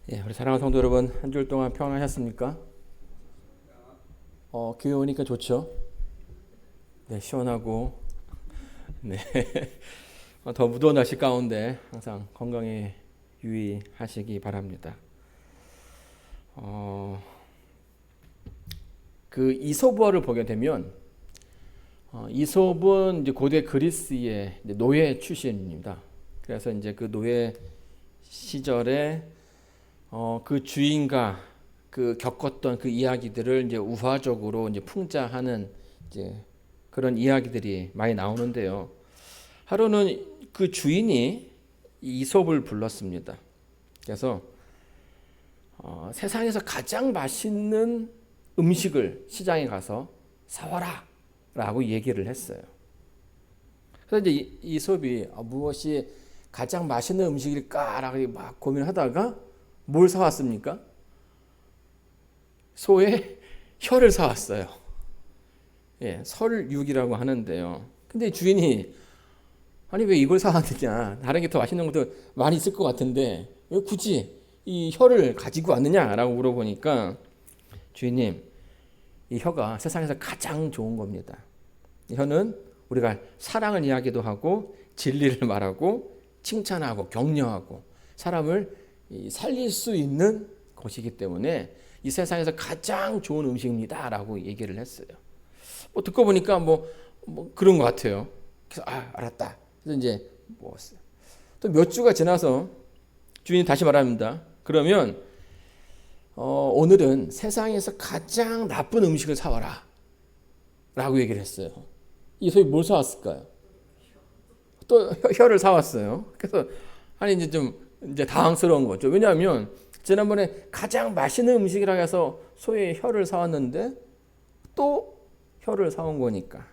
예, 우리 사랑하는 성도 여러분, 한 주일 동안 평안하셨습니까? 교회 오니까 좋죠? 네, 시원하고, 네, 더 무더운 날씨 가운데 항상 건강에 유의하시기 바랍니다. 그 이솝어를 보게 되면, 이솝은 이제 고대 그리스의 이제 노예 출신입니다. 그래서 이제 그 노예 시절에 그 주인과 그 겪었던 그 이야기들을 이제 우화적으로 이제 풍자하는 이제 그런 이야기들이 많이 나오는데요. 하루는 그 주인이 이솝을 불렀습니다. 그래서 세상에서 가장 맛있는 음식을 시장에 가서 사와라 라고 얘기를 했어요. 그래서 이제 이솝이 무엇이 가장 맛있는 음식일까라고 막 고민하다가 뭘 사왔습니까? 소의 혀를 사왔어요. 예, 설육이라고 하는데요. 근데 주인이 아니 왜 이걸 사왔느냐? 다른 게 더 맛있는 것도 많이 있을 것 같은데 왜 굳이 이 혀를 가지고 왔느냐라고 물어보니까 주인님, 이 혀가 세상에서 가장 좋은 겁니다. 이 혀는 우리가 사랑을 이야기도 하고 진리를 말하고 칭찬하고 격려하고 사람을 살릴 수 있는 것이기 때문에 이 세상에서 가장 좋은 음식입니다 라고 얘기를 했어요. 뭐 듣고 보니까 뭐 그런 것 같아요. 그래서 알았다. 그래서 이제 먹었어요. 또 몇 주가 지나서 주인이 다시 말합니다. 그러면 오늘은 세상에서 가장 나쁜 음식을 사와라 라고 얘기를 했어요. 이 소위 뭘 사왔을까요? 또 혀를 사왔어요. 그래서 아니 이제 좀 이제 당황스러운 거죠. 왜냐하면 지난번에 가장 맛있는 음식이라 해서 소의 혀를 사왔는데 또 혀를 사온 거니까.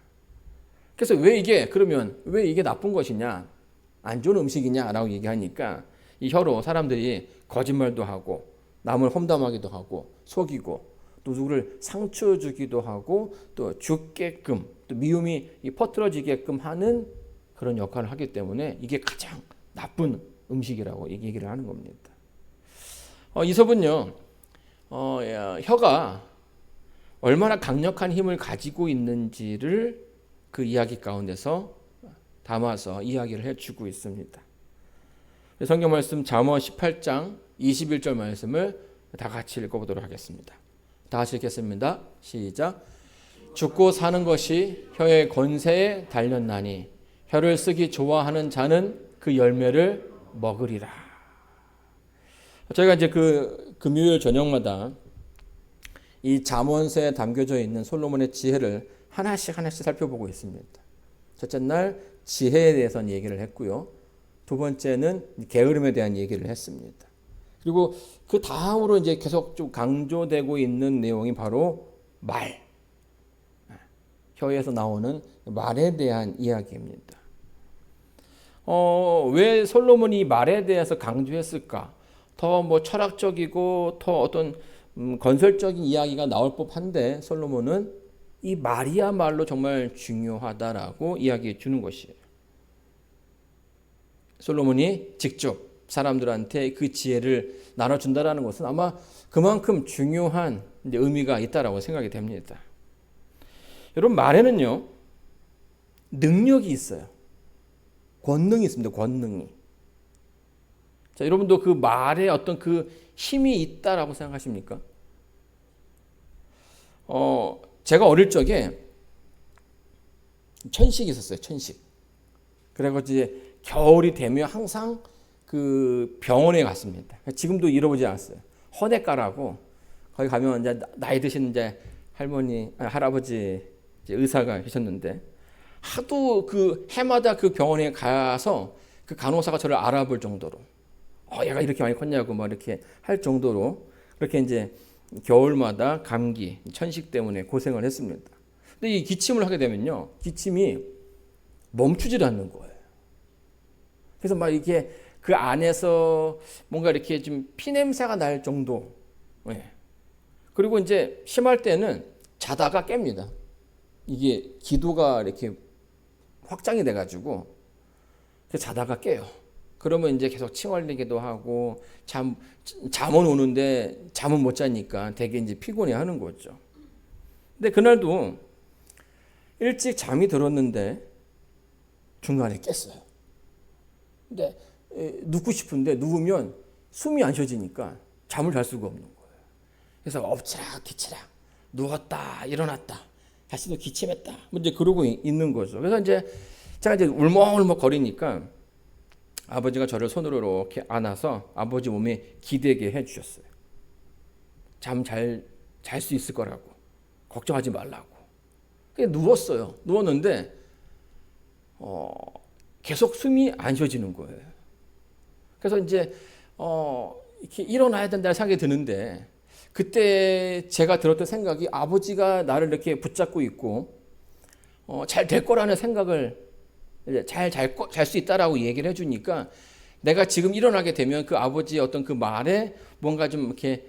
그래서 그러면 왜 이게 나쁜 것이냐, 안 좋은 음식이냐라고 얘기하니까 이 혀로 사람들이 거짓말도 하고 남을 험담하기도 하고 속이고 또 누구를 상처 주기도 하고 또 죽게끔 또 미움이 퍼뜨려지게끔 하는 그런 역할을 하기 때문에 이게 가장 나쁜 음식이라고 얘기를 하는 겁니다. 이솝은요, 혀가 얼마나 강력한 힘을 가지고 있는지를 그 이야기 가운데서 담아서 이야기를 해주고 있습니다. 성경 말씀 잠언 18장 21절 말씀을 다 같이 읽어보도록 하겠습니다. 다 같이 읽겠습니다. 시작. 죽고 사는 것이 혀의 권세에 달렸나니 혀를 쓰기 좋아하는 자는 그 열매를 먹으리라. 저희가 이제 그 금요일 저녁마다 이 잠언서에 담겨져 있는 솔로몬의 지혜를 하나씩 살펴보고 있습니다. 첫째 날 지혜에 대해서는 얘기를 했고요. 두 번째는 게으름에 대한 얘기를 했습니다. 그리고 그 다음으로 이제 계속 좀 강조되고 있는 내용이 바로 말. 혀에서 나오는 말에 대한 이야기입니다. 왜 솔로몬이 말에 대해서 강조했을까? 더 뭐 철학적이고 더 어떤 건설적인 이야기가 나올 법한데 솔로몬은 이 말이야말로 정말 중요하다라고 이야기해 주는 것이에요. 솔로몬이 직접 사람들한테 그 지혜를 나눠준다라는 것은 아마 그만큼 중요한 의미가 있다라고 생각이 됩니다. 여러분, 말에는요 능력이 있어요. 권능이 있습니다. 권능이. 자, 여러분도 그 말에 어떤 그 힘이 있다라고 생각하십니까? 제가 어릴 적에 천식이 있었어요. 천식. 그래가지고 이제 겨울이 되면 항상 그 병원에 갔습니다. 지금도 잃어보지 않았어요. 헌외과라고 거기 가면 이제 나이 드신 이제 할아버지 이제 의사가 계셨는데 하도 그 해마다 그 병원에 가서 그 간호사가 저를 알아볼 정도로 얘가 이렇게 많이 컸냐고 막 이렇게 할 정도로 그렇게 이제 겨울마다 감기, 천식 때문에 고생을 했습니다. 근데 이 기침을 하게 되면요, 기침이 멈추질 않는 거예요. 그래서 막 이렇게 그 안에서 뭔가 이렇게 좀 피냄새가 날 정도. 네. 그리고 이제 심할 때는 자다가 깹니다. 이게 기도가 이렇게 확장이 돼가지고 자다가 깨요. 그러면 이제 계속 칭얼대기도 하고 잠은 오는데 잠은 못 자니까 되게 이제 피곤해하는 거죠. 근데 그날도 일찍 잠이 들었는데 중간에 깼어요. 근데 눕고 싶은데 누우면 숨이 안 쉬어지니까 잠을 잘 수가 없는 거예요. 그래서 엎치락 뒤치락 누웠다 일어났다 다시 또 기침했다 뭐 이제 그러고 있는 거죠. 그래서 이제 제가 이제 울먹울먹 거리니까 아버지가 저를 손으로 이렇게 안아서 아버지 몸에 기대게 해주셨어요. 잠 잘 수 있을 거라고 걱정하지 말라고. 그냥 누웠어요. 누웠는데 계속 숨이 안 쉬어지는 거예요. 그래서 이제 이렇게 일어나야 된다는 생각이 드는데 그때 제가 들었던 생각이 아버지가 나를 이렇게 붙잡고 있고 잘 될 거라는 생각을 잘 수 있다라고 얘기를 해주니까 내가 지금 일어나게 되면 그 아버지의 어떤 그 말에 뭔가 좀 이렇게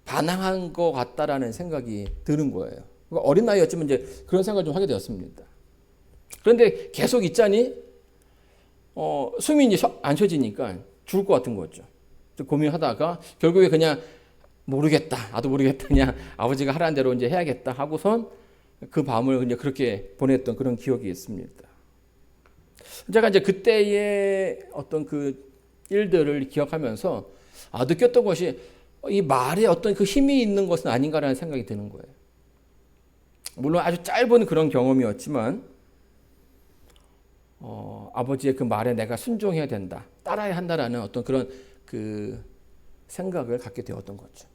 반항한 것 같다라는 생각이 드는 거예요. 어린 나이였지만 이제 그런 생각을 좀 하게 되었습니다. 그런데 계속 있자니 숨이 이제 안 쉬어지니까 죽을 것 같은 거죠. 고민하다가 결국에 그냥 모르겠다. 나도 모르겠다. 그냥 아버지가 하라는 대로 이제 해야겠다 하고선 그 밤을 그냥 그렇게 보냈던 그런 기억이 있습니다. 제가 이제 그때의 어떤 그 일들을 기억하면서 느꼈던 것이 이 말에 어떤 그 힘이 있는 것은 아닌가라는 생각이 드는 거예요. 물론 아주 짧은 그런 경험이었지만 아버지의 그 말에 내가 순종해야 된다, 따라야 한다라는 어떤 그런 그 생각을 갖게 되었던 거죠.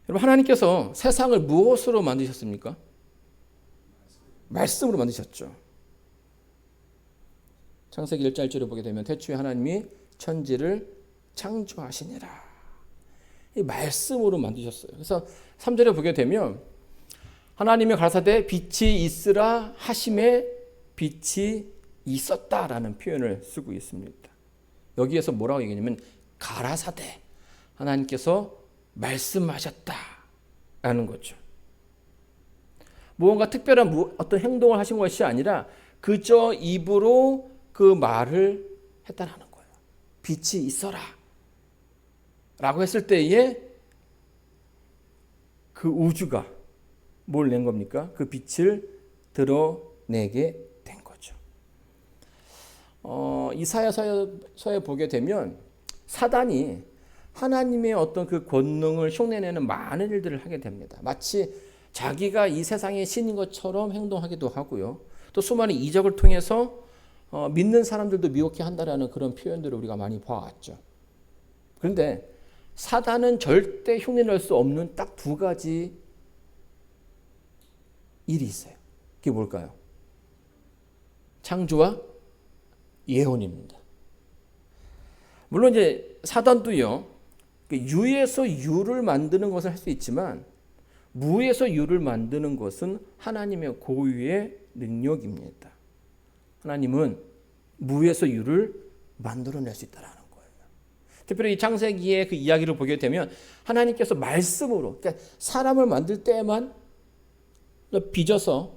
여러분, 하나님께서 세상을 무엇으로 만드셨습니까? 말씀으로 만드셨죠. 창세기 1장 1절을 보게 되면 태초에 하나님이 천지를 창조하시니라. 이 말씀으로 만드셨어요. 그래서 3절에 보게 되면 하나님이 가라사대 빛이 있으라 하심에 빛이 있었다라는 표현을 쓰고 있습니다. 여기에서 뭐라고 얘기하냐면 가라사대 하나님께서 말씀하셨다라는 거죠. 무언가 특별한 어떤 행동을 하신 것이 아니라 그저 입으로 그 말을 했다라는 거예요. 빛이 있어라 라고 했을 때에 그 우주가 뭘 낸 겁니까? 그 빛을 드러내게 된 거죠. 이사야서에 보게 되면 사단이 하나님의 어떤 그 권능을 흉내내는 많은 일들을 하게 됩니다. 마치 자기가 이 세상의 신인 것처럼 행동하기도 하고요. 또 수많은 이적을 통해서 믿는 사람들도 미혹해 한다라는 그런 표현들을 우리가 많이 봐왔죠. 그런데 사단은 절대 흉내낼 수 없는 딱 두 가지 일이 있어요. 그게 뭘까요? 창조와 예언입니다. 물론 이제 사단도요, 유에서 유를 만드는 것을 할 수 있지만 무에서 유를 만드는 것은 하나님의 고유의 능력입니다. 하나님은 무에서 유를 만들어낼 수 있다는 거예요. 특별히 이 창세기의 그 이야기를 보게 되면 하나님께서 말씀으로, 그러니까 사람을 만들 때에만 빚어서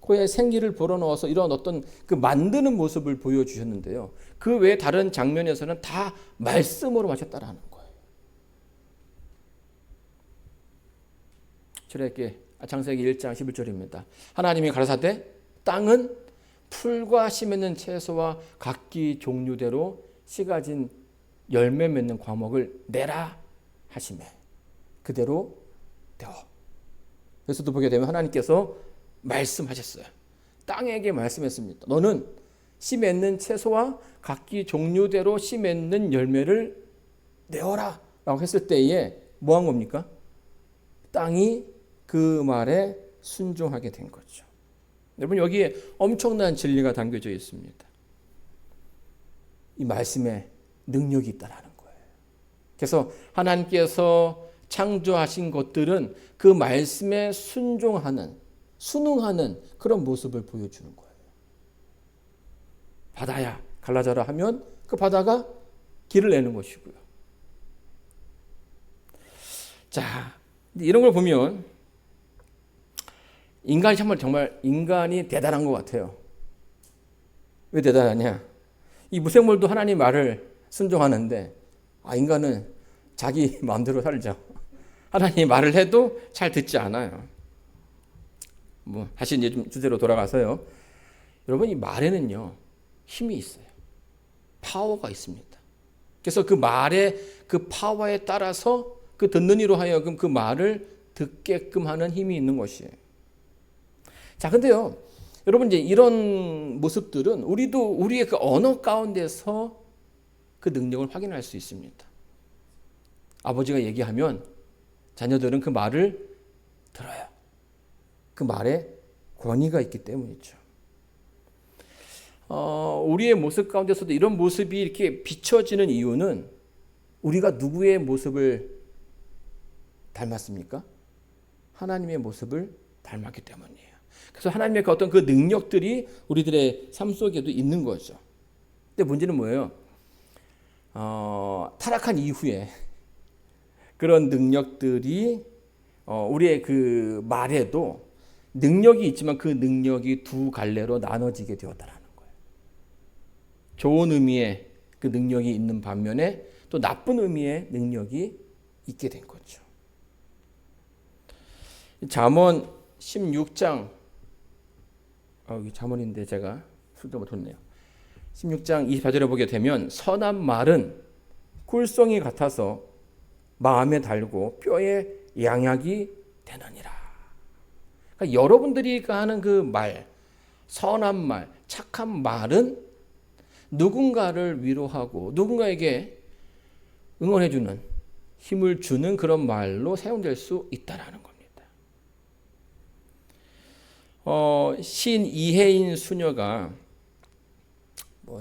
코에 생기를 불어넣어서 이런 어떤 그 만드는 모습을 보여주셨는데요. 그 외에 다른 장면에서는 다 말씀으로 하셨다라는 거예요. 출애굽기 창세기 1장 11절입니다. 하나님이 가라사대 땅은 풀과 씨 맺는 채소와 각기 종류대로 씨 가진 열매 맺는 과목을 내라 하시매 그대로 되어. 그래서 또 보게 되면 하나님께서 말씀하셨어요. 땅에게 말씀했습니다. 너는 씨 맺는 채소와 각기 종류대로 씨 맺는 열매를 내어라 라고 했을 때에 뭐 한 겁니까? 땅이 그 말에 순종하게 된 거죠. 여러분, 여기에 엄청난 진리가 담겨져 있습니다. 이 말씀에 능력이 있다라는 거예요. 그래서 하나님께서 창조하신 것들은 그 말씀에 순종하는, 순응하는 그런 모습을 보여주는 거예요. 바다야 갈라져라 하면 그 바다가 길을 내는 것이고요. 자, 이런 걸 보면 인간이 정말 인간이 대단한 것 같아요. 왜 대단하냐? 이 무생물도 하나님 말을 순종하는데 인간은 자기 마음대로 살죠. 하나님 말을 해도 잘 듣지 않아요. 다시 이제 좀 주제로 돌아가서요. 여러분, 이 말에는요 힘이 있어요. 파워가 있습니다. 그래서 그 말의 그 파워에 따라서 그 듣는 이로 하여금 그 말을 듣게끔 하는 힘이 있는 것이에요. 자, 근데요, 여러분, 이제 이런 모습들은 우리도 우리의 그 언어 가운데서 그 능력을 확인할 수 있습니다. 아버지가 얘기하면 자녀들은 그 말을 들어요. 그 말에 권위가 있기 때문이죠. 우리의 모습 가운데서도 이런 모습이 이렇게 비춰지는 이유는 우리가 누구의 모습을 닮았습니까? 하나님의 모습을 닮았기 때문이에요. 그래서 하나님의 그 어떤 그 능력들이 우리들의 삶 속에도 있는 거죠. 근데 문제는 뭐예요? 타락한 이후에 그런 능력들이 우리의 그 말에도 능력이 있지만 그 능력이 두 갈래로 나눠지게 되었다라는 거예요. 좋은 의미의 그 능력이 있는 반면에 또 나쁜 의미의 능력이 있게 된 거죠. 잠언 16장 여기 잠언인데 제가 술도 못했네요. 16장 24절에 보게 되면 선한 말은 꿀송이 같아서 마음에 달고 뼈에 양약이 되느니라. 그러니까 여러분들이 하는 그 말, 선한 말, 착한 말은 누군가를 위로하고 누군가에게 응원해주는 힘을 주는 그런 말로 사용될 수 있다라는 겁니다. 시인 이혜인 수녀가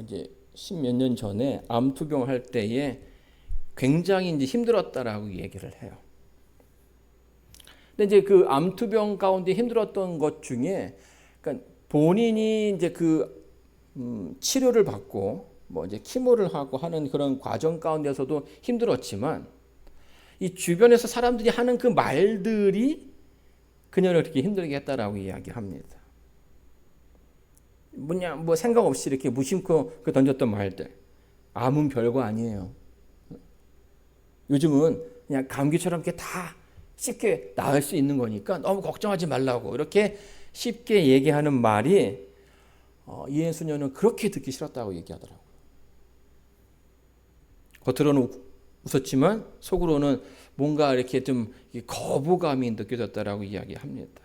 이제 십몇 년 전에 암투병 할 때에 굉장히 이제 힘들었다라고 얘기를 해요. 근데 이제 그 암투병 가운데 힘들었던 것 중에, 그러니까 본인이 이제 그 치료를 받고 이제 키모를 하고 하는 그런 과정 가운데서도 힘들었지만 이 주변에서 사람들이 하는 그 말들이 그녀를 그렇게 힘들게 했다라고 이야기합니다. 생각 없이 이렇게 무심코 던졌던 말들. 암은 별거 아니에요. 요즘은 그냥 감기처럼 이렇게 다 쉽게 나을 수 있는 거니까 너무 걱정하지 말라고 이렇게 쉽게 얘기하는 말이 이혜인 수녀는 그렇게 듣기 싫었다고 얘기하더라고요. 겉으로는 웃었지만 속으로는 뭔가 이렇게 좀 거부감이 느껴졌다라고 이야기합니다.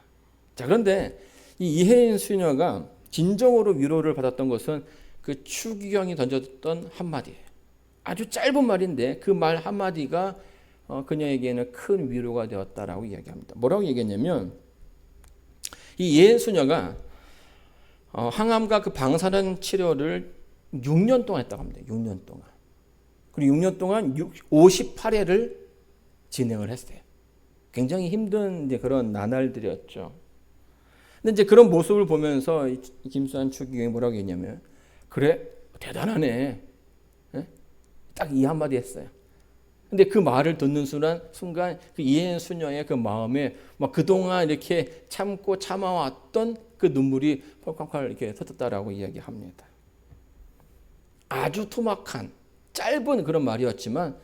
자, 그런데 이 이혜인 수녀가 진정으로 위로를 받았던 것은 그 추기경이 던졌던 한마디예요. 아주 짧은 말인데 그 말 한마디가 그녀에게는 큰 위로가 되었다라고 이야기합니다. 뭐라고 얘기했냐면 이 이혜인 수녀가 항암과 그 방사능 치료를 6년 동안 했다고 합니다. 6년 동안. 그리고 6년 동안 58회를 진행을 했어요. 굉장히 힘든 이제 그런 나날들이었죠. 근데 이제 그런 모습을 보면서 김수환 추기경이 뭐라고 했냐면, 그래, 대단하네. 딱 이 한마디 했어요. 근데 그 말을 듣는 순간 그 이혜인 수녀의 그 마음에 그동안 이렇게 참고 참아왔던 그 눈물이 펄펄펄 이렇게 터졌다라고 이야기합니다. 아주 투박한 짧은 그런 말이었지만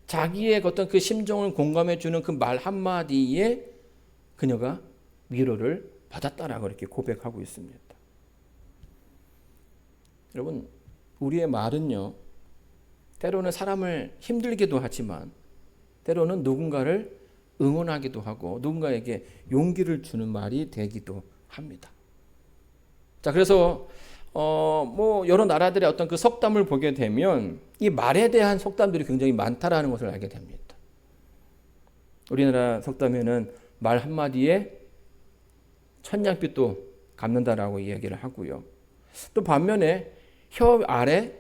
자기의 어떤 그 심정을 공감해주는 그 말 한마디에 그녀가 위로를 받았다라고 이렇게 고백하고 있습니다. 여러분, 우리의 말은요, 때로는 사람을 힘들게도 하지만 때로는 누군가를 응원하기도 하고 누군가에게 용기를 주는 말이 되기도 합니다. 자, 그래서 여러 나라들의 어떤 그 속담을 보게 되면 이 말에 대한 속담들이 굉장히 많다라는 것을 알게 됩니다. 우리나라 속담에는 말 한마디에 천냥빚도 갚는다라고 이야기를 하고요. 또 반면에 혀 아래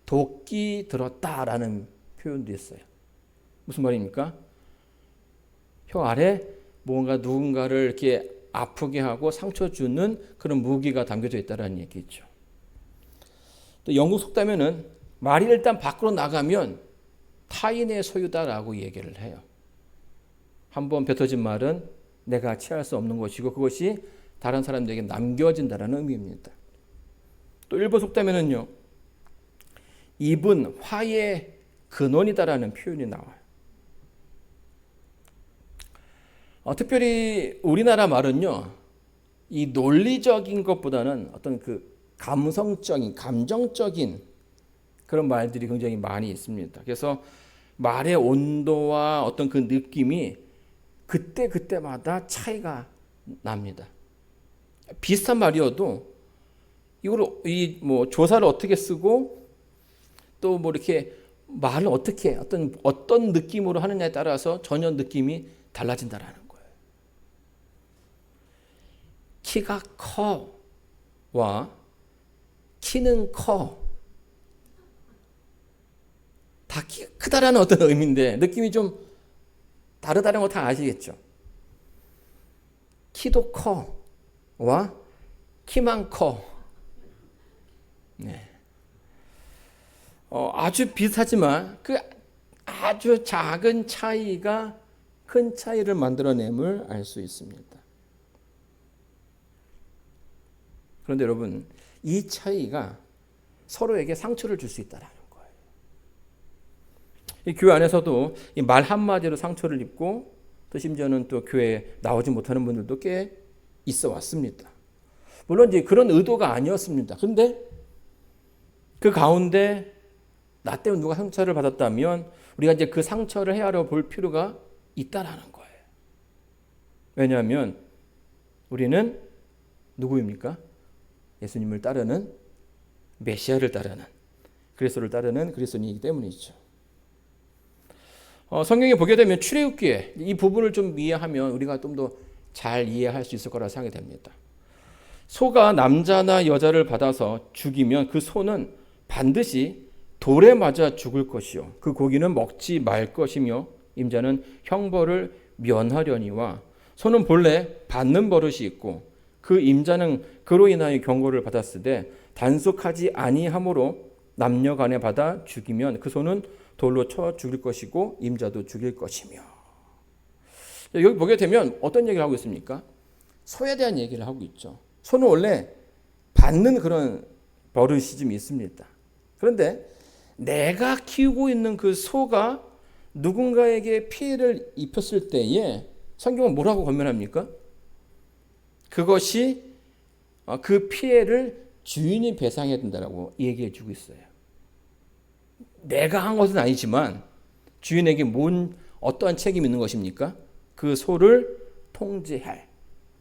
도끼 들었다라는 표현도 있어요. 무슨 말입니까? 혀 아래 뭔가 누군가를 이렇게 아프게 하고 상처 주는 그런 무기가 담겨져 있다는 얘기죠. 또 영국 속담에는 말이 일단 밖으로 나가면 타인의 소유다라고 얘기를 해요. 한번 뱉어진 말은 내가 취할 수 없는 것이고 그것이 다른 사람들에게 남겨진다라는 의미입니다. 또 일본 속담에는요, 입은 화의 근원이다라는 표현이 나와요. 특별히 우리나라 말은요, 이 논리적인 것보다는 어떤 그 감성적인, 감정적인 그런 말들이 굉장히 많이 있습니다. 그래서 말의 온도와 어떤 그 느낌이 그때마다 차이가 납니다. 비슷한 말이어도 이걸 뭐 조사를 어떻게 쓰고 또 뭐 이렇게 말을 어떻게 어떤 느낌으로 하느냐에 따라서 전혀 느낌이 달라진다라는 거예요. 키가 커와 키는 커. 다 크다라는 어떤 의미인데 느낌이 좀 다르다는 거 다 아시겠죠? 키도 커와 키만 커. 네. 아주 비슷하지만 그 아주 작은 차이가 큰 차이를 만들어냄을 알 수 있습니다. 그런데 여러분, 이 차이가 서로에게 상처를 줄 수 있다는 거예요. 이 교회 안에서도 이 말 한마디로 상처를 입고 또 심지어는 또 교회에 나오지 못하는 분들도 꽤 있어 왔습니다. 물론 이제 그런 의도가 아니었습니다. 그런데 그 가운데 나 때문에 누가 상처를 받았다면 우리가 이제 그 상처를 헤아려 볼 필요가 있다라는 거예요. 왜냐하면 우리는 누구입니까? 예수님을 따르는, 메시아를 따르는, 그리스도를 따르는 그리스도인이기 때문이죠. 성경에 보게 되면 출애굽기에 이 부분을 좀 이해하면 우리가 좀 더 잘 이해할 수 있을 거라 생각이 됩니다. 소가 남자나 여자를 받아서 죽이면 그 소는 반드시 돌에 맞아 죽을 것이요 그 고기는 먹지 말 것이며 임자는 형벌을 면하려니와 소는 본래 받는 버릇이 있고 그 임자는 그로 인하여 경고를 받았으되 단속하지 아니함으로 남녀간에 받아 죽이면 그 소는 돌로 쳐 죽일 것이고 임자도 죽일 것이며. 여기 보게 되면 어떤 얘기를 하고 있습니까? 소에 대한 얘기를 하고 있죠. 소는 원래 받는 그런 버릇이 좀 있습니다. 그런데 내가 키우고 있는 그 소가 누군가에게 피해를 입혔을 때에 성경은 뭐라고 권면합니까? 그것이 그 피해를 주인이 배상해야 된다고 얘기해 주고 있어요. 내가 한 것은 아니지만 주인에게 어떠한 책임이 있는 것입니까? 그 소를 통제할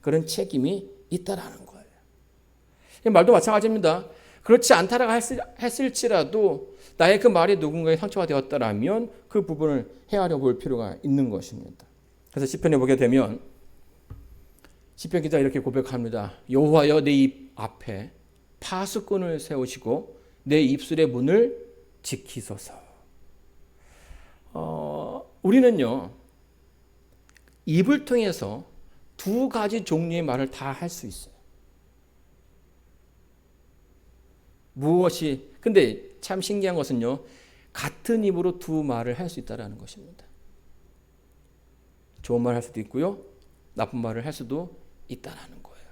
그런 책임이 있다라는 거예요. 말도 마찬가지입니다. 그렇지 않다라고 했을지라도 나의 그 말이 누군가의 상처가 되었다라면 그 부분을 헤아려 볼 필요가 있는 것입니다. 그래서 시편에 보게 되면 시편 기자 이렇게 고백합니다. 여호와여 내 입 앞에 파수꾼을 세우시고 내 입술의 문을 지키소서. 우리는요 입을 통해서 두 가지 종류의 말을 다 할 수 있어요. 근데 참 신기한 것은요 같은 입으로 두 말을 할 수 있다는 것입니다. 좋은 말 할 수도 있고요 나쁜 말을 할 수도 있다는 거예요.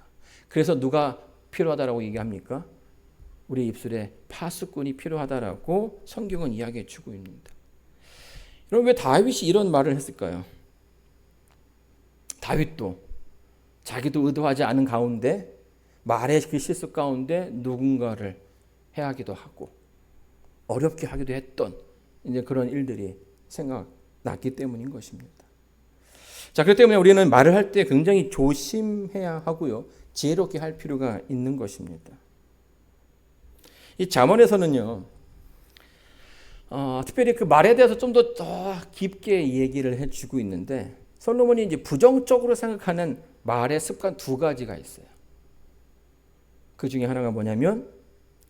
그래서 누가 필요하다라고 얘기합니까? 우리 입술에 파수꾼이 필요하다라고 성경은 이야기해 주고 있습니다. 여러분 왜 다윗이 이런 말을 했을까요? 다윗도 자기도 의도하지 않은 가운데 말의 그 실수 가운데 누군가를 해하기도 하고 어렵게 하기도 했던 이제 그런 일들이 생각났기 때문인 것입니다. 자, 그렇기 때문에 우리는 말을 할 때 굉장히 조심해야 하고요. 지혜롭게 할 필요가 있는 것입니다. 이 잠언에서는요. 특별히 그 말에 대해서 좀 더 깊게 얘기를 해주고 있는데 솔로몬이 이제 부정적으로 생각하는 말의 습관 두 가지가 있어요. 그 중에 하나가 뭐냐면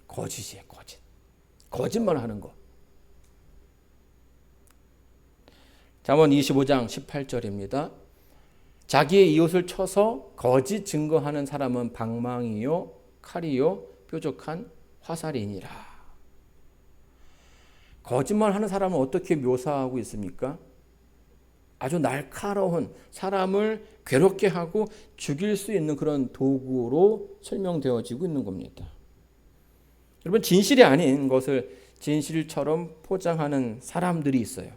거짓이에요. 거짓말 하는 거. 잠언 25장 18절입니다. 자기의 이웃을 쳐서 거짓 증거하는 사람은 방망이요 칼이요 뾰족한 화살이니라. 거짓말하는 사람은 어떻게 묘사하고 있습니까? 아주 날카로운 사람을 괴롭게 하고 죽일 수 있는 그런 도구로 설명되어지고 있는 겁니다. 여러분 진실이 아닌 것을 진실처럼 포장하는 사람들이 있어요.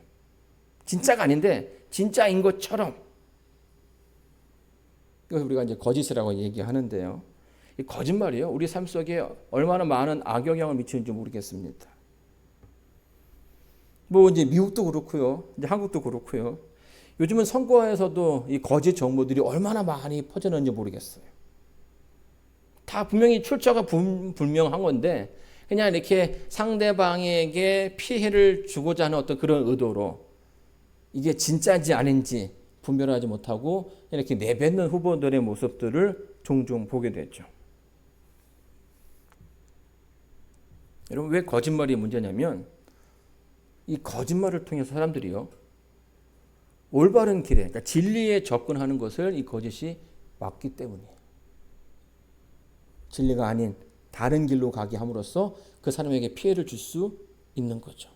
진짜가 아닌데 진짜인 것처럼. 이걸 우리가 이제 거짓이라고 얘기하는데요. 이 거짓말이요. 우리 삶 속에 얼마나 많은 악영향을 미치는지 모르겠습니다. 뭐 이제 미국도 그렇고요. 이제 한국도 그렇고요. 요즘은 선거에서도 이 거짓 정보들이 얼마나 많이 퍼지는지 모르겠어요. 다 분명히 출처가 분명한 건데 그냥 이렇게 상대방에게 피해를 주고자 하는 어떤 그런 의도로 이게 진짜인지 아닌지 분별하지 못하고 이렇게 내뱉는 후보들의 모습들을 종종 보게 되죠. 여러분, 왜 거짓말이 문제냐면 이 거짓말을 통해서 사람들이요, 올바른 길에, 그러니까 진리에 접근하는 것을 이 거짓이 막기 때문이에요. 진리가 아닌 다른 길로 가게 함으로써 그 사람에게 피해를 줄 수 있는 거죠.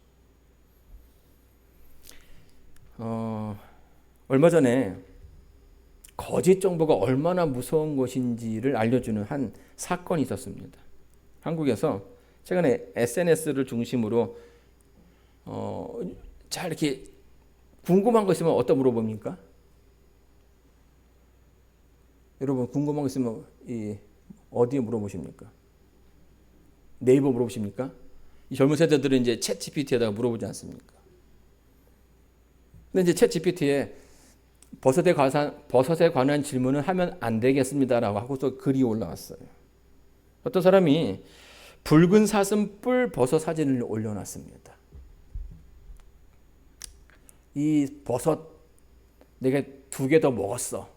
얼마 전에 거짓 정보가 얼마나 무서운 것인지를 알려주는 한 사건이 있었습니다. 한국에서 최근에 SNS를 중심으로 잘 이렇게 궁금한 거 있으면 어디다 물어봅니까? 여러분 궁금한 거 있으면 어디에 물어보십니까? 네이버 물어보십니까? 이 젊은 세대들은 이제 챗 GPT에다가 물어보지 않습니까? 근데 이제 챗 GPT에 버섯에 관한 질문을 하면 안 되겠습니다라고 하고서 글이 올라왔어요. 어떤 사람이 붉은 사슴뿔 버섯 사진을 올려놨습니다. 이 버섯 내가 2개 더 먹었어.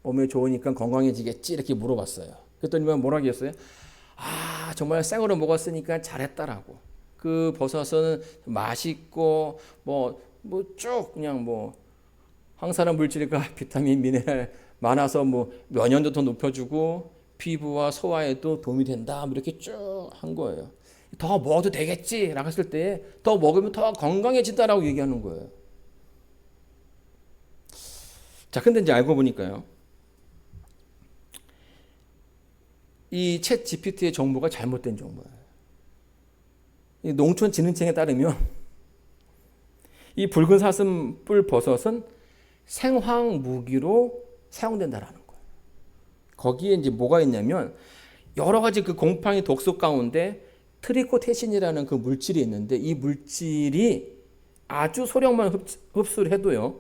몸에 좋으니까 건강해지겠지 이렇게 물어봤어요. 그랬더니 뭐라고 했어요? 아, 정말 생으로 먹었으니까 잘했다라고. 그 버섯은 맛있고 쭉 그냥 항산화 물질과 비타민, 미네랄 많아서 면역도 더 높여주고 피부와 소화에도 도움이 된다. 이렇게 쭉 한 거예요. 더 먹어도 되겠지라고 했을 때 더 먹으면 더 건강해진다라고 얘기하는 거예요. 자, 근데 이제 알고 보니까요, 이 챗 GPT의 정보가 잘못된 정보예요. 이 농촌진흥청에 따르면 이 붉은 사슴뿔 버섯은 생황 무기로 사용된다라는 거예요. 거기에 이제 뭐가 있냐면 여러 가지 그 곰팡이 독소 가운데 트리코테신이라는 그 물질이 있는데 이 물질이 아주 소량만 흡수를 해도요,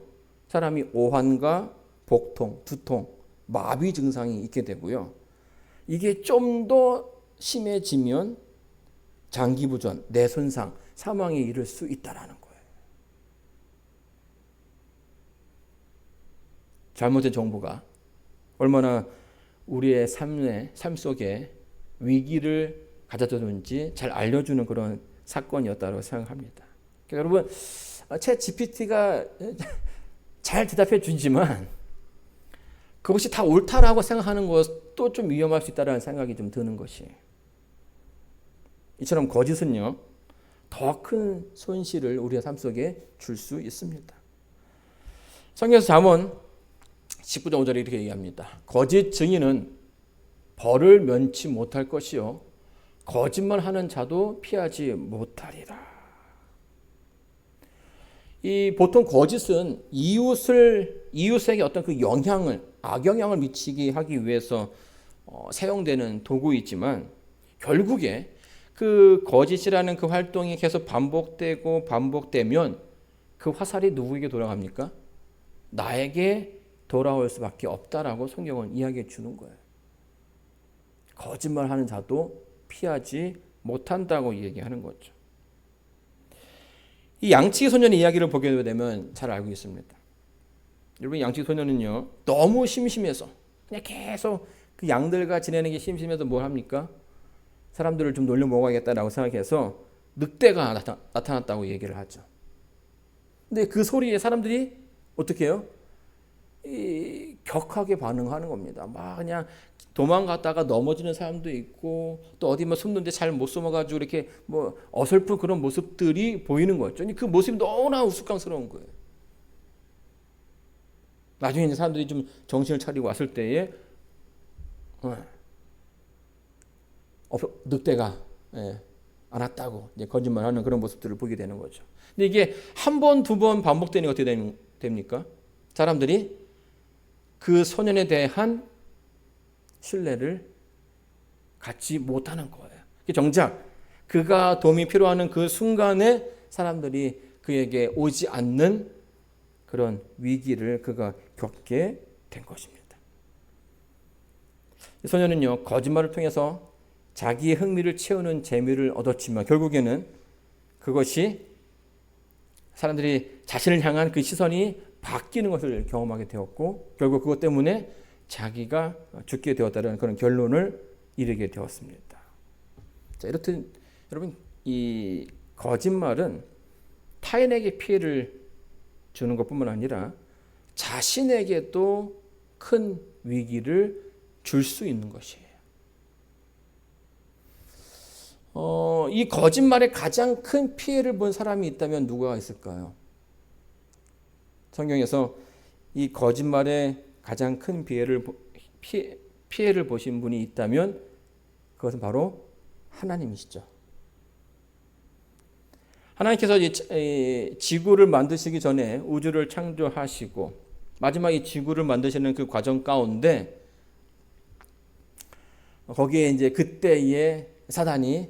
사람이 오한과 복통, 두통, 마비 증상이 있게 되고요. 이게 좀 더 심해지면 장기부전, 뇌손상, 사망에 이를 수 있다라는 거예요. 잘못된 정보가 얼마나 우리의 삶 속에 위기를 가져다주는지 잘 알려주는 그런 사건이었다고 생각합니다. 그러니까 여러분, 챗 GPT가 잘 대답해 주지만 그것이 다 옳다라고 생각하는 것도 좀 위험할 수 있다는 생각이 좀 드는 것이에요. 이처럼 거짓은요, 더 큰 손실을 우리의 삶 속에 줄 수 있습니다. 성경에서 잠언 19장 5절에 이렇게 얘기합니다. 거짓 증인은 벌을 면치 못할 것이요 거짓말하는 자도 피하지 못하리라. 이 보통 거짓은 이웃에게 어떤 그 악영향을 미치게 하기 위해서 사용되는 도구이지만 결국에 그 거짓이라는 그 활동이 계속 반복되면 그 화살이 누구에게 돌아갑니까? 나에게 돌아올 수밖에 없다라고 성경은 이야기해 주는 거예요. 거짓말하는 자도 피하지 못한다고 얘기하는 거죠. 이 양치기 소년의 이야기를 보게 되면 잘 알고 있습니다. 여러분, 양치기 소년은요, 너무 심심해서 그냥 계속 그 양들과 지내는 게 심심해서 뭘 합니까? 사람들을 좀 놀려 먹어야겠다라고 생각해서 늑대가 나타났다고 얘기를 하죠. 근데 그 소리에 사람들이 어떻게 해요? 격하게 반응하는 겁니다. 막 그냥 도망갔다가 넘어지는 사람도 있고 또 어디 숨는데 잘 못 숨어가지고 이렇게 어설픈 그런 모습들이 보이는 거죠. 그 모습이 너무나 우스꽝스러운 거예요. 나중에 이제 사람들이 좀 정신을 차리고 왔을 때에 늑대가 않았다고 이제 거짓말하는 그런 모습들을 보게 되는 거죠. 근데 이게 한 번, 두 번 반복되는 게 어떻게 됩니까? 사람들이 그 소년에 대한 신뢰를 갖지 못하는 거예요. 정작 그가 도움이 필요하는 그 순간에 사람들이 그에게 오지 않는 그런 위기를 그가 겪게 된 것입니다. 소년은요, 거짓말을 통해서 자기의 흥미를 채우는 재미를 얻었지만 결국에는 그것이 사람들이 자신을 향한 그 시선이 바뀌는 것을 경험하게 되었고 결국 그것 때문에 자기가 죽게 되었다는 그런 결론을 이르게 되었습니다. 자, 이렇듯 여러분 이 거짓말은 타인에게 피해를 주는 것뿐만 아니라 자신에게도 큰 위기를 줄 수 있는 것이에요. 이 거짓말에 가장 큰 피해를 본 사람이 있다면 누가 있을까요? 성경에서 이 거짓말에 가장 큰 피해를 보신 분이 있다면 그것은 바로 하나님이시죠. 하나님께서 이 지구를 만드시기 전에 우주를 창조하시고 마지막 이 지구를 만드시는 그 과정 가운데 거기에 이제 그때의 사단이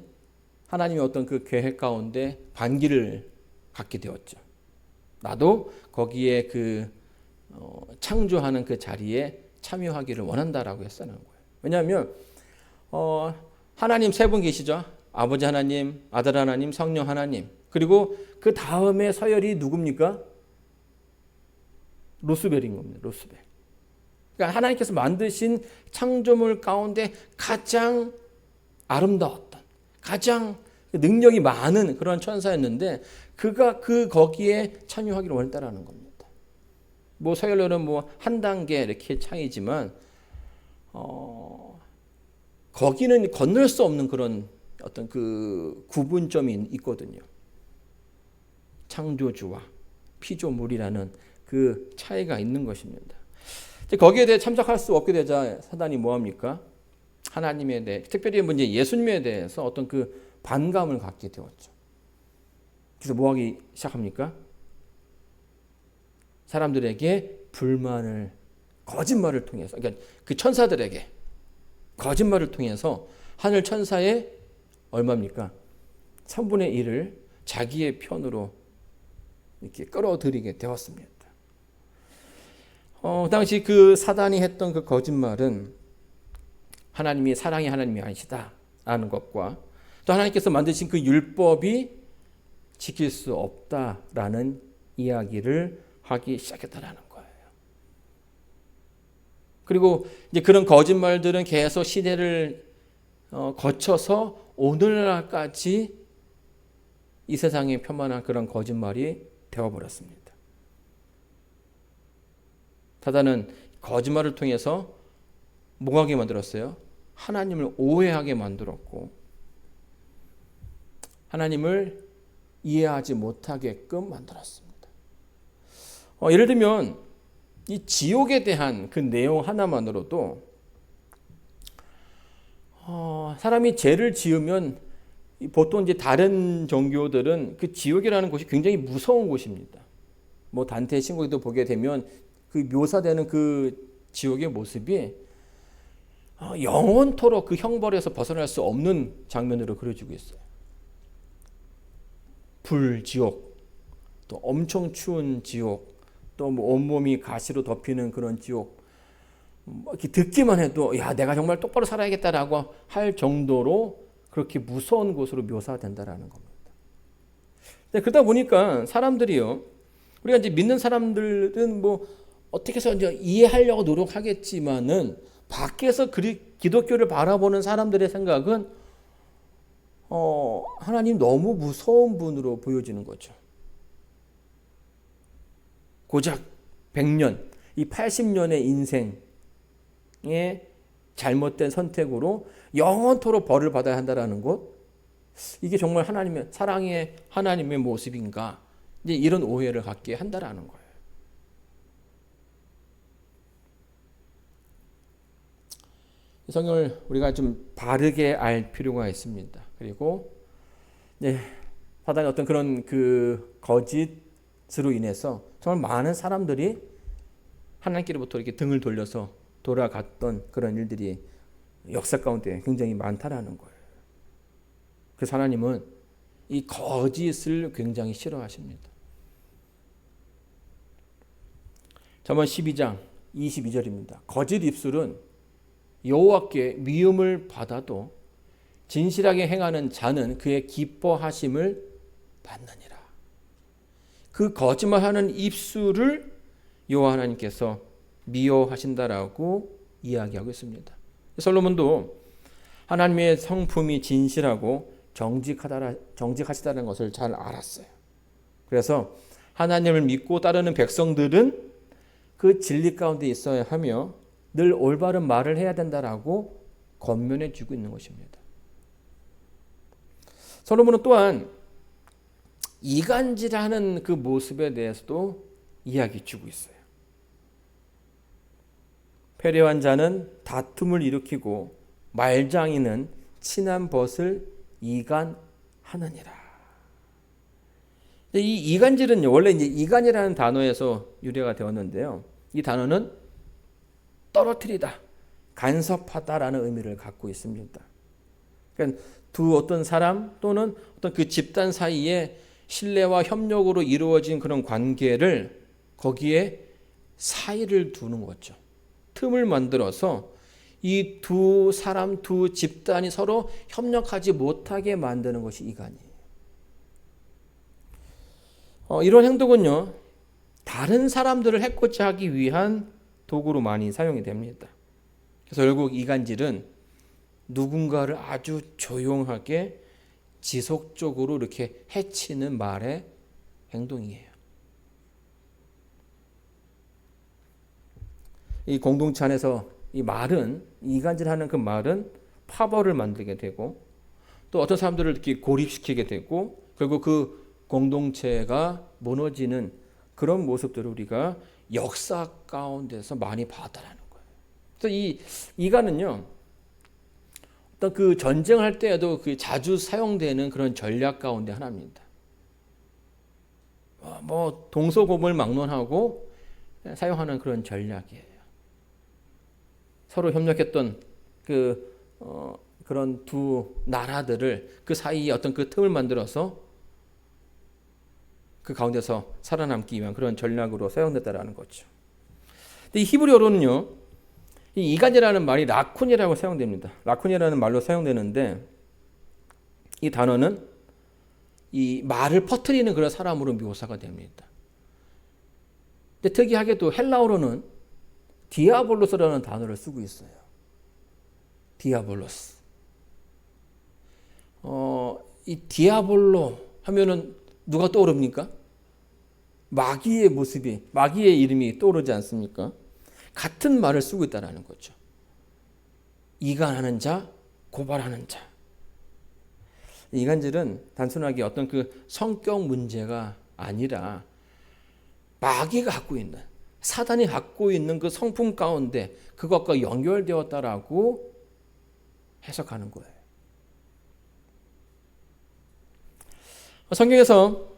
하나님의 어떤 그 계획 가운데 반기를 갖게 되었죠. 나도 거기에 그 창조하는 그 자리에 참여하기를 원한다라고 했었는 거예요. 왜냐하면 하나님 세 분 계시죠. 아버지 하나님, 아들 하나님, 성령 하나님. 그리고 그 다음에 서열이 누굽니까? 루스벨인 겁니다. 루스벨. 그러니까 하나님께서 만드신 창조물 가운데 가장 아름다웠던, 가장 능력이 많은 그런 천사였는데 그가 거기에 참여하기를 원했다라는 겁니다. 뭐 서열로는 뭐 한 단계 이렇게 차이지만 거기는 건널 수 없는 그런 어떤 그 구분점이 있거든요. 창조주와 피조물이라는 그 차이가 있는 것입니다. 거기에 대해 참석할 수 없게 되자 사단이 뭐합니까? 하나님에 대해, 특별히 이제 예수님에 대해서 어떤 그 반감을 갖게 되었죠. 그래서 뭐하기 시작합니까? 사람들에게 불만을, 거짓말을 통해서, 그러니까 그 천사들에게 거짓말을 통해서 하늘 천사의 얼마입니까? 3분의 1을 자기의 편으로 이렇게 끌어들이게 되었습니다. 당시 그 사단이 했던 그 거짓말은 하나님이 사랑의 하나님이 아니시다라는 것과 또 하나님께서 만드신 그 율법이 지킬 수 없다라는 이야기를 하기 시작했다라는 거예요. 그리고 이제 그런 거짓말들은 계속 시대를 거쳐서 오늘날까지 이 세상에 편만한 그런 거짓말이 되어버렸습니다. 사단은 거짓말을 통해서 뭐하게 만들었어요? 하나님을 오해하게 만들었고 하나님을 이해하지 못하게끔 만들었습니다. 예를 들면 이 지옥에 대한 그 내용 하나만으로도 사람이 죄를 지으면 보통 이제 다른 종교들은 그 지옥이라는 곳이 굉장히 무서운 곳입니다. 뭐 단테의 신곡에도 보게 되면 그 묘사되는 그 지옥의 모습이 영원토록 그 형벌에서 벗어날 수 없는 장면으로 그려지고 있어요. 불지옥, 또 엄청 추운 지옥, 또 뭐 온몸이 가시로 덮이는 그런 지옥. 이렇게 듣기만 해도 야 내가 정말 똑바로 살아야겠다라고 할 정도로 그렇게 무서운 곳으로 묘사된다라는 겁니다. 그러다 보니까 사람들이요, 우리가 이제 믿는 사람들은 뭐 어떻게 해서 이제 이해하려고 노력하겠지만은 밖에서 기독교를 바라보는 사람들의 생각은 하나님 너무 무서운 분으로 보여지는 거죠. 고작 100년, 이 80년의 인생의 잘못된 선택으로 영원토록 벌을 받아야 한다는 것, 이게 정말 하나님의 사랑의 하나님의 모습인가? 이제 이런 오해를 갖게 한다라는 거예요. 성경을 우리가 좀 바르게 알 필요가 있습니다. 그리고 네, 사단의 어떤 그런 그 거짓으로 인해서 정말 많은 사람들이 하나님께로부터 이렇게 등을 돌려서 돌아갔던 그런 일들이 역사 가운데 굉장히 많다라는 거예요. 그래서 하나님은 이 거짓을 굉장히 싫어하십니다. 잠언 12장 22절입니다. 거짓 입술은 여호와께 미움을 받아도 진실하게 행하는 자는 그의 기뻐하심을 받느니라. 그 거짓말하는 입술을 여호와 하나님께서 미워하신다라고 이야기하고 있습니다. 솔로몬도 하나님의 성품이 진실하고 정직하시다는 것을 잘 알았어요. 그래서 하나님을 믿고 따르는 백성들은 그 진리 가운데 있어야 하며 늘 올바른 말을 해야 된다라고 권면해 주고 있는 것입니다. 솔로몬은 또한 이간질하는 그 모습에 대해서도 이야기 주고 있어요. 패례한 자는 다툼을 일으키고 말장이는 친한 벗을 이간하느니라. 이 이간질은요, 원래 이제 이간이라는 단어에서 유래가 되었는데요. 이 단어는 떨어뜨리다, 간섭하다라는 의미를 갖고 있습니다. 그러니까 두 어떤 사람 또는 어떤 그 집단 사이에 신뢰와 협력으로 이루어진 그런 관계를 거기에 사이를 두는 거죠. 틈을 만들어서 이 두 사람, 두 집단이 서로 협력하지 못하게 만드는 것이 이간이에요. 이런 행동은요, 다른 사람들을 해코지 하기 위한 도구로 많이 사용이 됩니다. 그래서 결국 이간질은 누군가를 아주 조용하게 지속적으로 이렇게 해치는 말의 행동이에요. 이 공동체 안에서 이 말은, 이간질하는 그 말은 파벌을 만들게 되고 또 어떤 사람들을 이렇게 고립시키게 되고 결국 그 공동체가 무너지는 그런 모습들을 우리가 역사 가운데서 많이 봤다라는 거예요. 그래서 이 이간은요, 어떤 그 전쟁을 할 때에도 그 자주 사용되는 그런 전략 가운데 하나입니다. 뭐 동서고금을 사용하는 그런 전략이에요. 서로 협력했던 그런 두 나라들을 그 사이에 어떤 그 틈을 만들어서 그 가운데서 살아남기 위한 그런 전략으로 사용됐다라는 거죠. 근데 이 히브리어로는요, 이 이간이라는 말이 라쿤이라고 사용됩니다. 라쿤이라는 말로 사용되는데 이 단어는 이 말을 퍼뜨리는 그런 사람으로 묘사가 됩니다. 근데 특이하게도 헬라어로는 디아볼로스라는 단어를 쓰고 있어요. 디아볼로스. 이 디아볼로 하면은 누가 떠오릅니까? 마귀의 모습이, 마귀의 이름이 떠오르지 않습니까? 같은 말을 쓰고 있다는 거죠. 이간하는 자, 고발하는 자. 이간질은 단순하게 어떤 그 성격 문제가 아니라 마귀가 갖고 있는, 사단이 갖고 있는 그 성품 가운데 그것과 연결되었다라고 해석하는 거예요. 성경에서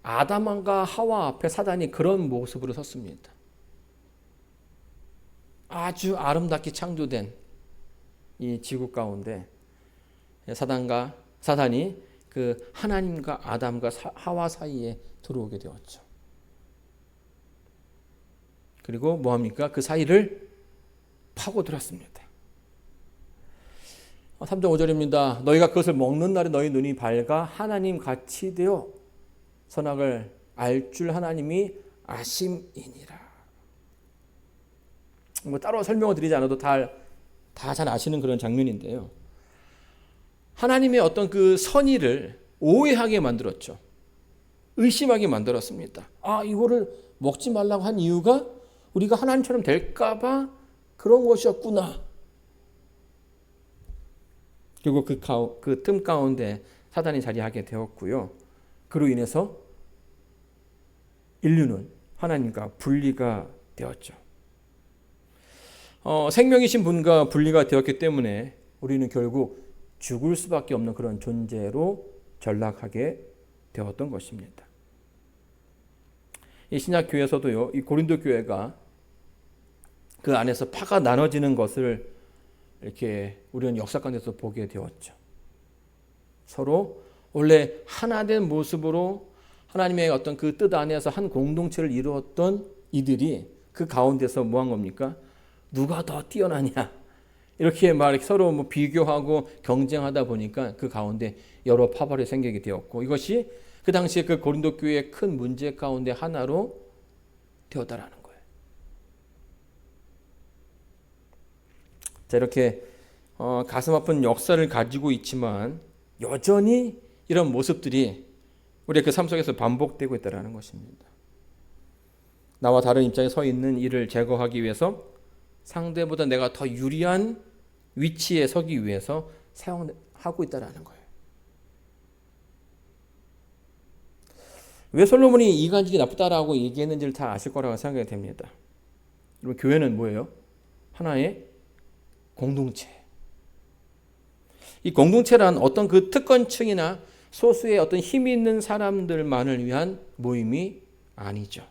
아담과 하와 앞에 사단이 그런 모습으로 섰습니다. 아주 아름답게 창조된 이 지구 가운데 사단이 그 하나님과 아담과 하와 사이에 들어오게 되었죠. 그리고 뭐합니까? 그 사이를 파고들었습니다. 3장 5절입니다. 너희가 그것을 먹는 날에 너희 눈이 밝아 하나님 같이 되어 선악을 알 줄 하나님이 아심이니라. 뭐 따로 설명을 드리지 않아도 다 잘 아시는 그런 장면인데요. 하나님의 어떤 그 선의를 오해하게 만들었죠. 의심하게 만들었습니다. 이거를 먹지 말라고 한 이유가 우리가 하나님처럼 될까봐 그런 것이었구나. 그리고 그 틈 가운데 사단이 자리하게 되었고요. 그로 인해서 인류는 하나님과 분리가 되었죠. 생명이신 분과 분리가 되었기 때문에 우리는 결국 죽을 수밖에 없는 그런 존재로 전락하게 되었던 것입니다. 이 신약 교회에서도요, 이 고린도 교회가 그 안에서 파가 나눠지는 것을 이렇게 우리는 역사 가운데서 보게 되었죠. 서로 원래 하나 된 모습으로 하나님의 어떤 그 뜻 안에서 한 공동체를 이루었던 이들이 그 가운데서 뭐 한 겁니까? 누가 더 뛰어나냐? 이렇게 막 서로 뭐 비교하고 경쟁하다 보니까 그 가운데 여러 파벌이 생기게 되었고, 이것이 그 당시에 그 고린도 교회의 큰 문제 가운데 하나로 되었다라는 거예요. 자, 이렇게 가슴 아픈 역사를 가지고 있지만 여전히 이런 모습들이 우리의 그 삶 속에서 반복되고 있다는 것입니다. 나와 다른 입장에 서 있는 이를 제거하기 위해서 상대보다 내가 더 유리한 위치에 서기 위해서 사용하고 있다는 거예요. 왜 솔로몬이 이간질이 나쁘다라고 얘기했는지를 다 아실 거라고 생각이 됩니다. 여러분, 교회는 뭐예요? 하나의 공동체. 이 공동체란 어떤 그 특권층이나 소수의 어떤 힘이 있는 사람들만을 위한 모임이 아니죠.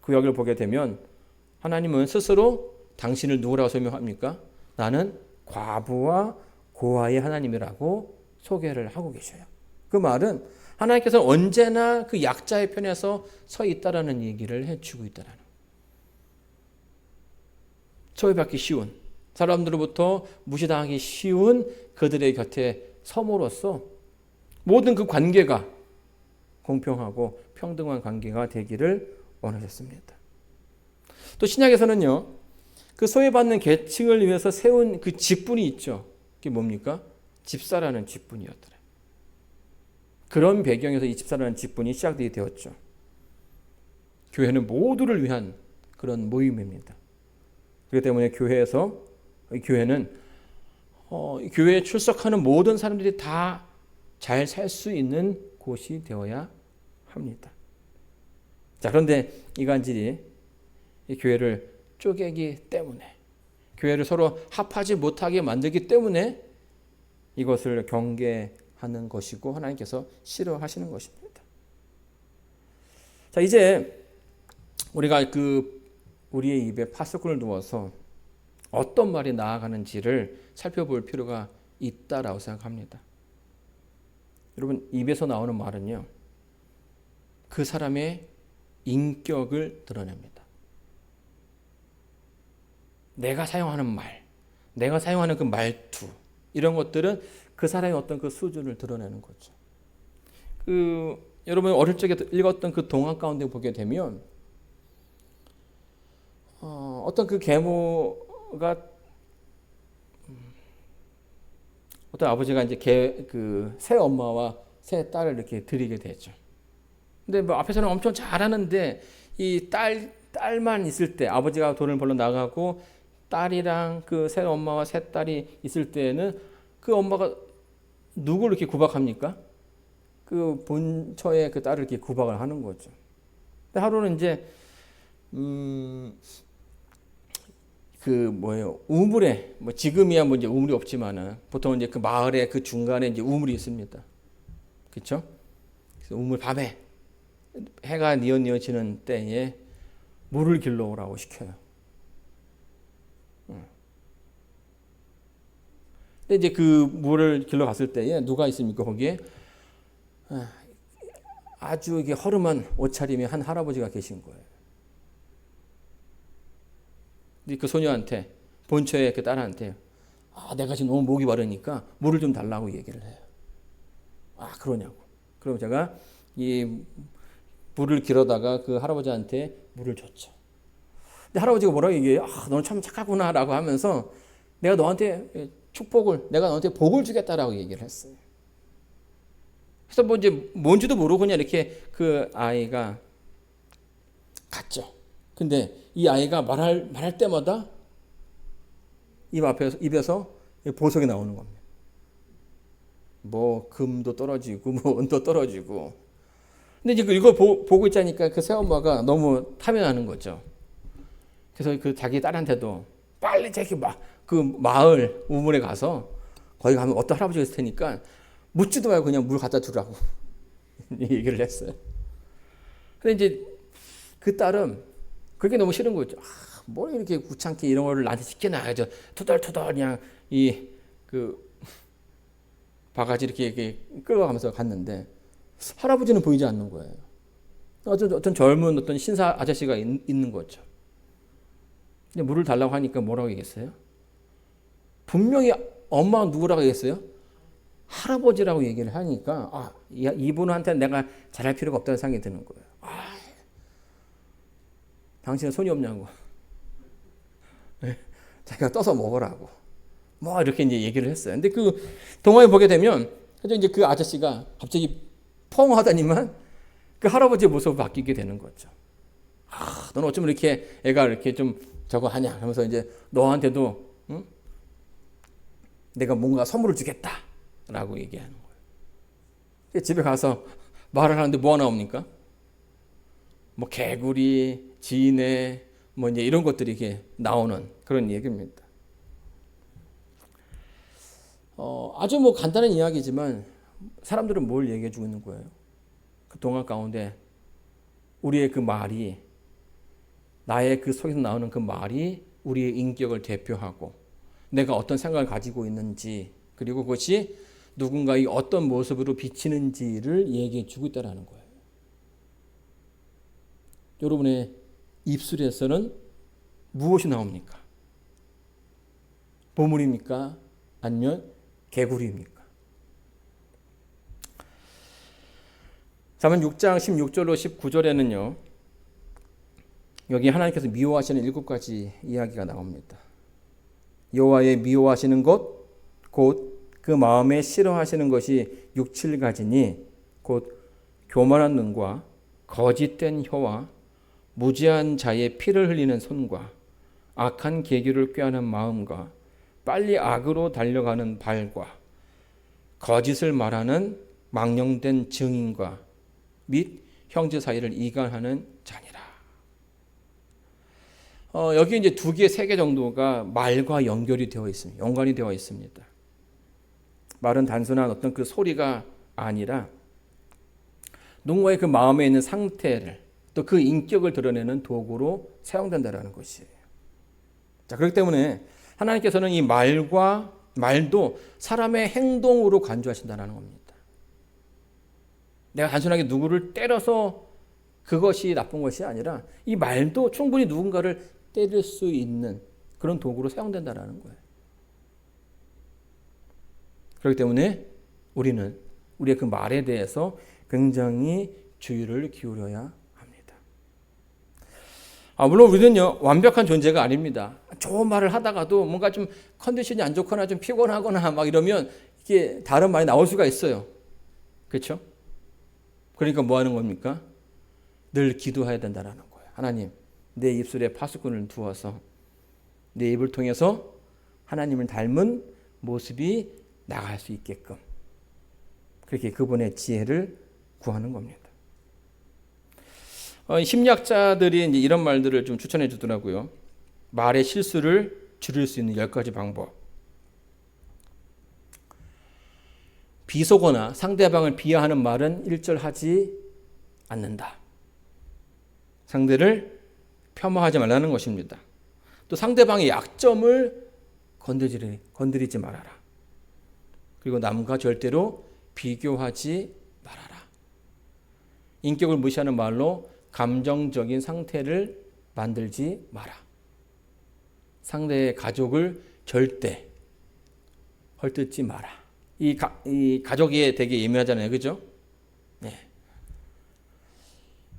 구약을 보게 되면 하나님은 스스로 당신을 누구라고 설명합니까? 나는 과부와 고아의 하나님이라고 소개를 하고 계셔요. 그 말은 하나님께서 언제나 그 약자의 편에서 서 있다라는 얘기를 해주고 있다는 거예요. 소외받기 쉬운, 사람들로부터 무시당하기 쉬운 그들의 곁에 섬으로써 모든 그 관계가 공평하고 평등한 관계가 되기를 원하셨습니다. 또 신약에서는요, 그 소외받는 계층을 위해서 세운 그 직분이 있죠. 그게 뭡니까? 집사라는 직분이었더라. 그런 배경에서 이 집사라는 직분이 시작되게 되었죠. 교회는 모두를 위한 그런 모임입니다. 그렇기 때문에 교회는 교회에 출석하는 모든 사람들이 다 잘 살 수 있는 곳이 되어야 합니다. 자, 그런데 이간질이 이 교회를 쪼개기 때문에, 교회를 서로 합하지 못하게 만들기 때문에 이것을 경계하는 것이고 하나님께서 싫어하시는 것입니다. 자, 이제 우리가 우리의 입에 파수꾼을 두어서 어떤 말이 나아가는지를 살펴볼 필요가 있다라고 생각합니다. 여러분, 입에서 나오는 말은요, 그 사람의 인격을 드러냅니다. 내가 사용하는 말, 내가 사용하는 그 말투, 이런 것들은 그 사람의 어떤 그 수준을 드러내는 거죠. 여러분 어릴 적에 읽었던 그 동화 가운데 보게 되면 어떤 그 계모가 어떤 아버지가 이제 새 엄마와 새 딸을 이렇게 드리게 되죠. 근데 뭐 앞에서는 엄청 잘하는데 이 딸만 있을 때, 아버지가 돈을 벌러 나가고 딸이랑 그 새 엄마와 새 딸이 있을 때는 그 엄마가 누구를 이렇게 구박합니까? 그 본처의 그 딸을 이렇게 구박을 하는 거죠. 근데 하루는 이제 우물에, 뭐 지금이야 뭐 이제 우물이 없지만은 보통 이제 그 마을의 그 중간에 이제 우물이 있습니다. 그렇죠? 그래서 우물 밤에 해가 뉘어지는 때에 물을 길러 오라고 시켜요. 근데 이제 그 물을 길러 갔을 때에 누가 있습니까? 거기에 아주 이게 허름한 옷차림의 한 할아버지가 계신 거예요. 그 소녀한테, 본처의 그 딸한테, 내가 지금 너무 목이 마르니까 물을 좀 달라고 얘기를 해요. 그러냐고. 그럼 제가 이 물을 길어다가 그 할아버지한테 물을 줬죠. 근데 할아버지가 뭐라고 얘기해요? 너는 참 착하구나라고 하면서 내가 너한테 복을 주겠다라고 얘기를 했어요. 그래서 뭐 이제 뭔지도 모르고 그냥 이렇게 그 아이가 갔죠. 근데 이 아이가 말할 때마다 입에서 보석이 나오는 겁니다. 뭐 금도 떨어지고 뭐 은도 떨어지고. 근데 이제 이걸 보고 있자니까 그 새엄마가 너무 탐욕하는 거죠. 그래서 그 자기 딸한테도 빨리 저기 그 마을 우물에 가서 거기 가면 어떤 할아버지가 있을 테니까 묻지도 말고 그냥 물 갖다 두라고 얘기를 했어요. 근데 이제 그 딸은 그게 너무 싫은 거죠. 뭘 이렇게 귀찮게 이런 거를 나한테 시켜놔야죠. 투덜투덜 그냥 그 바가지 이렇게 끌어가면서 갔는데 할아버지는 보이지 않는 거예요. 어떤 젊은 어떤 신사 아저씨가 있는 거죠. 근데 물을 달라고 하니까 뭐라고 얘기했어요? 분명히 엄마가 누구라고 얘기했어요? 할아버지라고 얘기를 하니까 이분한테 내가 잘할 필요가 없다는 생각이 드는 거예요. 당신은 손이 없냐고. 자기가 떠서 먹으라고. 뭐 이렇게 이제 얘기를 했어요. 근데 그 동화에 보게 되면 이제 그 아저씨가 갑자기 펑 하더니만 그 할아버지의 모습을 바뀌게 되는 거죠. 너는 어쩜 이렇게 애가 이렇게 좀 저거 하냐 하면서 이제 너한테도 응? 내가 뭔가 선물을 주겠다라고 얘기하는 거예요. 집에 가서 말을 하는데 뭐가 나옵니까? 뭐 개구리, 지네, 뭐 이제 이런 것들이 이렇게 나오는 그런 얘기입니다. 아주 뭐 간단한 이야기지만 사람들은 뭘 얘기해 주고 있는 거예요? 그 동화 가운데 우리의 그 말이 나의 그 속에서 나오는 그 말이 우리의 인격을 대표하고 내가 어떤 생각을 가지고 있는지 그리고 그것이 누군가의 어떤 모습으로 비치는지를 얘기해 주고 있다는 거예요. 여러분의 입술에서는 무엇이 나옵니까? 보물입니까? 아니면 개구리입니까? 잠언 6장 16절로 19절에는요. 여기 하나님께서 미워하시는 7가지 이야기가 나옵니다. 여호와의 미워하시는 것 곧 그 마음에 싫어하시는 것이 6, 7가지니 곧 교만한 눈과 거짓된 혀와 무지한 자의 피를 흘리는 손과 악한 계기를 꾀하는 마음과 빨리 악으로 달려가는 발과 거짓을 말하는 망령된 증인과 및 형제 사이를 이간하는 자니라. 여기 이제 2개, 3개 정도가 말과 연결이 되어 있습니다. 연관이 되어 있습니다. 말은 단순한 어떤 그 소리가 아니라 누군가의 그 마음에 있는 상태를 또 그 인격을 드러내는 도구로 사용된다는 것이에요. 자, 그렇기 때문에 하나님께서는 이 말도 사람의 행동으로 간주하신다는 겁니다. 내가 단순하게 누구를 때려서 그것이 나쁜 것이 아니라 이 말도 충분히 누군가를 때릴 수 있는 그런 도구로 사용된다는 거예요. 그렇기 때문에 우리는 우리의 그 말에 대해서 굉장히 주의를 기울여야 합니다. 물론 우리는요, 완벽한 존재가 아닙니다. 좋은 말을 하다가도 뭔가 좀 컨디션이 안 좋거나 좀 피곤하거나 막 이러면 이게 다른 말이 나올 수가 있어요. 그렇죠? 그러니까 뭐 하는 겁니까? 늘 기도해야 된다는 거예요. 하나님, 내 입술에 파수꾼을 두어서 내 입을 통해서 하나님을 닮은 모습이 나갈 수 있게끔 그렇게 그분의 지혜를 구하는 겁니다. 심리학자들이 이제 이런 말들을 좀 추천해 주더라고요. 말의 실수를 줄일 수 있는 10가지 방법. 비속어나 상대방을 비하하는 말은 일절하지 않는다. 상대를 폄하하지 말라는 것입니다. 또 상대방의 약점을 건드리지 말아라. 그리고 남과 절대로 비교하지 말아라. 인격을 무시하는 말로 감정적인 상태를 만들지 마라. 상대의 가족을 절대 헐뜯지 마라. 이 가족이 되게 예민하잖아요. 그죠? 네.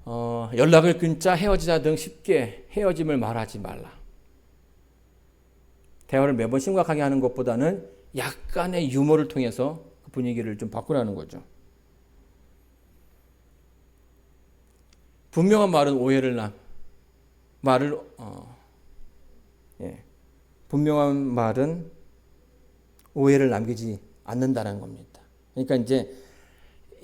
연락을 끊자, 헤어지자 등 쉽게 헤어짐을 말하지 말라. 대화를 매번 심각하게 하는 것보다는 약간의 유머를 통해서 그 분위기를 좀 바꾸라는 거죠. 분명한 말은 분명한 말은 오해를 남기지 않는다는 겁니다. 그러니까 이제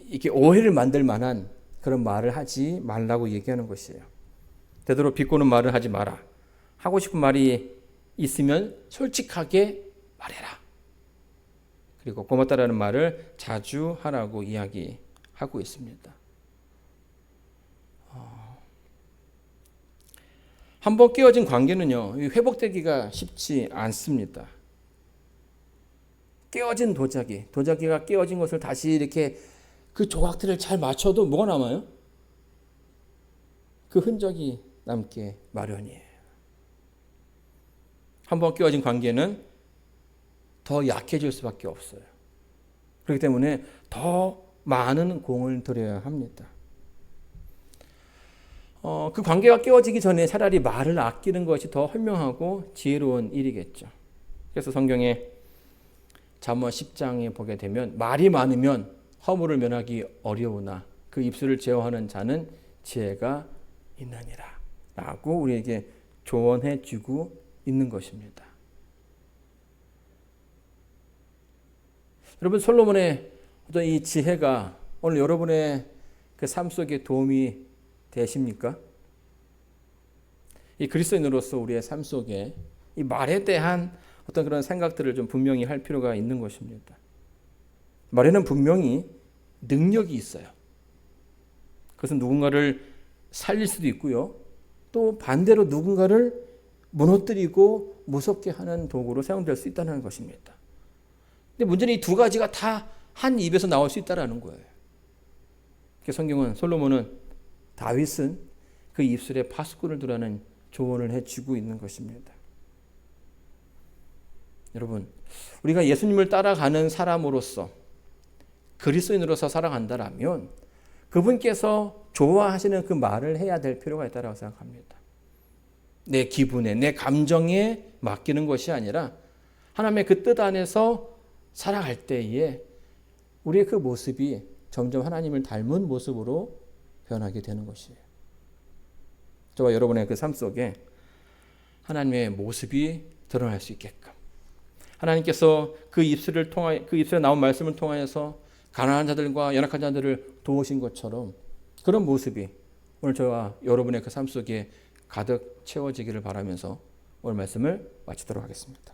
이렇게 오해를 만들 만한 그런 말을 하지 말라고 얘기하는 것이에요. 되도록 비꼬는 말을 하지 마라. 하고 싶은 말이 있으면 솔직하게 말해라. 그리고 고맙다라는 말을 자주 하라고 이야기하고 있습니다. 한번 깨어진 관계는요, 회복되기가 쉽지 않습니다. 깨어진 도자기가 깨어진 것을 다시 이렇게 그 조각들을 잘 맞춰도 뭐가 남아요? 그 흔적이 남게 마련이에요. 한번 깨어진 관계는 더 약해질 수밖에 없어요. 그렇기 때문에 더 많은 공을 들여야 합니다. 그 관계가 깨어지기 전에 차라리 말을 아끼는 것이 더 현명하고 지혜로운 일이겠죠. 그래서 성경에 잠언 10장에 보게 되면 말이 많으면 허물을 면하기 어려우나 그 입술을 제어하는 자는 지혜가 있느니라 라고 우리에게 조언해 주고 있는 것입니다. 여러분, 솔로몬의 어떤 이 지혜가 오늘 여러분의 그 삶 속에 도움이 되십니까? 이 그리스도인으로서 우리의 삶 속에 이 말에 대한 어떤 그런 생각들을 좀 분명히 할 필요가 있는 것입니다. 말에는 분명히 능력이 있어요. 그것은 누군가를 살릴 수도 있고요. 또 반대로 누군가를 무너뜨리고 무섭게 하는 도구로 사용될 수 있다는 것입니다. 근데 문제는 이 두 가지가 다 한 입에서 나올 수 있다는 거예요. 성경은 솔로몬은 다윗은 그 입술에 파수꾼을 두라는 조언을 해주고 있는 것입니다. 여러분, 우리가 예수님을 따라가는 사람으로서 그리스도인으로서 살아간다라면 그분께서 좋아하시는 그 말을 해야 될 필요가 있다고 생각합니다. 내 기분에, 내 감정에 맡기는 것이 아니라 하나님의 그 뜻 안에서 살아갈 때에 우리의 그 모습이 점점 하나님을 닮은 모습으로 변하게 되는 것이에요. 저와 여러분의 그 삶 속에 하나님의 모습이 드러날 수 있게끔 하나님께서 그 입술에 나온 말씀을 통하여서 가난한 자들과 연약한 자들을 도우신 것처럼 그런 모습이 오늘 저와 여러분의 그 삶 속에 가득 채워지기를 바라면서 오늘 말씀을 마치도록 하겠습니다.